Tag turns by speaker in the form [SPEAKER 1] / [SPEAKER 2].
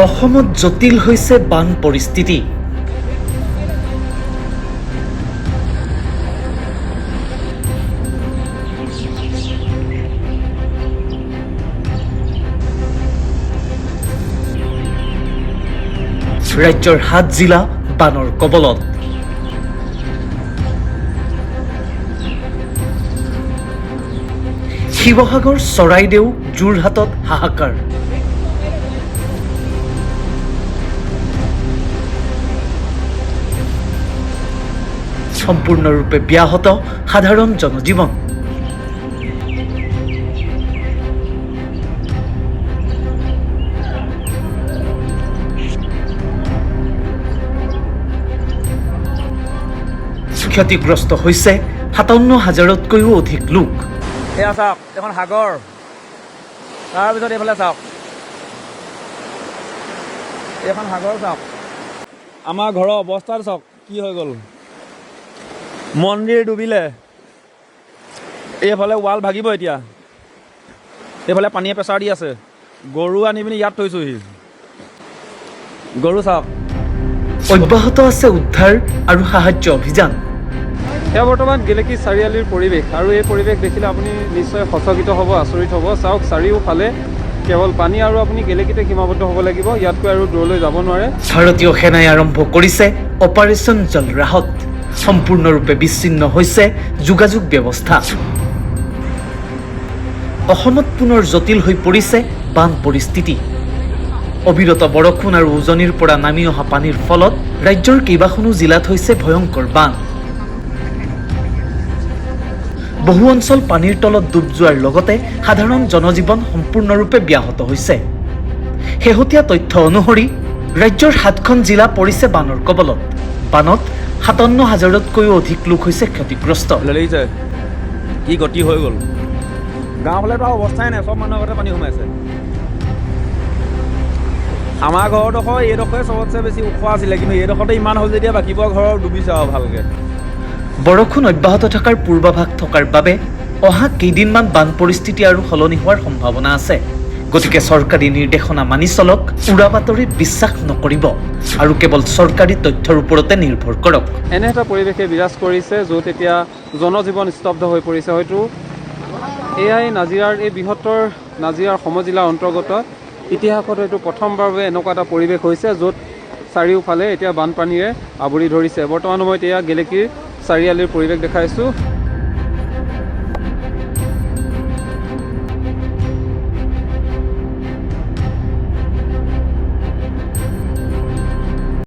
[SPEAKER 1] অসমত জটিল হৈছে বান পৰিস্থিতি। ৰাজ্যৰ ৭ জিলা বানৰ কবলত। শিৱসাগৰ, চৰাইদেউ, যোৰহাটত হাহাকাৰ। সম্পূৰ্ণৰূপে ব্যাহত সাধাৰণ জনজীৱন। ক্ষতিগ্ৰস্ত হৈছে ৫৭,০০০তকৈও অধিক লোক।
[SPEAKER 2] এয়া চাওক, এখন সাগৰ, তাৰপিছত এইফালে চাওক, এইখন সাগৰ চাওক। আমাৰ ঘৰৰ অৱস্থাটো চাওক কি হৈ গ'ল। মন্দিৰ ডুবিলে, এইফালে ৱাল ভাগিব এতিয়া, এইফালে পানীয়ে প্ৰেছাৰ দি আছে। গৰু আনি পিনি ইয়াত থৈছোহি, গৰু চাওক।
[SPEAKER 1] অব্যাহত আছে উদ্ধাৰ আৰু সাহায্য অভিযান।
[SPEAKER 3] এয়া বৰ্তমান গেলেকী চাৰিআলিৰ পৰিৱেশ, আৰু এই পৰিৱেশ দেখিলে আপুনি নিশ্চয় সচকিত হ'ব, আচৰিত হ'ব। চাওক, চাৰিওফালে কেৱল পানী, আৰু আপুনি গেলেকীতে সীমাবদ্ধ হ'ব লাগিব, ইয়াতকৈ আৰু দূৰলৈ যাব নোৱাৰে।
[SPEAKER 1] ভাৰতীয় সেনাই আৰম্ভ কৰিছে অপাৰেশ্যন জল ৰাহত। সম্পূৰ্ণৰূপে বিচ্ছিন্ন হৈছে যোগাযোগ ব্যৱস্থা। অসমত পুনৰ জটিল হৈ পৰিছে বান পৰিস্থিতি। অবিৰত বৰষুণ আৰু উজনিৰ পৰা নামি অহা পানীৰ ফলত ৰাজ্যৰ কেইবাখনো জিলাত হৈছে ভয়ংকৰ বান। বহু অঞ্চল পানীৰ তলত ডুব যোৱাৰ লগতে সাধাৰণ জনজীৱন সম্পূৰ্ণৰূপে ব্যাহত হৈছে। শেহতীয়া তথ্য অনুসৰি ৰাজ্যৰ ৭খন জিলা পৰিছে বানৰ কবলত। বানত ৫৭,০০০তকৈও অধিক লোক হৈছে ক্ষতিগ্ৰস্ত।
[SPEAKER 2] কি গতি হৈ গ'ল, গাঁওফালেতো অৱস্থাই নাই, চব মানুহৰ ঘৰতে পানী সোমাইছে। আমাৰ ঘৰডোখৰ এইডোখৰে চবতছে বেছি ওখ আছিলে, কিন্তু এইডোখৰতে ইমান হ'ল যেতিয়া বাকীবোৰ ঘৰৰ ডুবিছে আৰু ভালকৈ।
[SPEAKER 1] বৰষুণ অব্যাহত থকাৰ পূৰ্বাভাস থকাৰ বাবে অহা কেইদিনমান বান পৰিস্থিতি আৰু সলনি হোৱাৰ সম্ভাৱনা আছে। গতিকে চৰকাৰী নিৰ্দেশনা মানি চলক, উৰা বাতৰিত বিশ্বাস নকৰিব আৰু কেৱল চৰকাৰী তথ্যৰ ওপৰতে নিৰ্ভৰ কৰক।
[SPEAKER 3] এনে এটা পৰিৱেশে বিৰাজ কৰিছে, য'ত এতিয়া জনজীৱন স্তব্ধ হৈ পৰিছে। হয়তো এয়াই নাজিৰাৰ, এই বৃহত্তৰ নাজিৰাৰ সমজিলাৰ অন্তৰ্গত ইতিহাসত হয়তো প্ৰথমবাৰৰ বাবে এনেকুৱা এটা পৰিৱেশ হৈছে, য'ত চাৰিওফালে এতিয়া বানপানীৰে আৱৰি ধৰিছে। বৰ্তমান সময়ত এয়া গেলেকীৰ চাৰিআলিৰ পৰিৱেশ দেখাইছোঁ।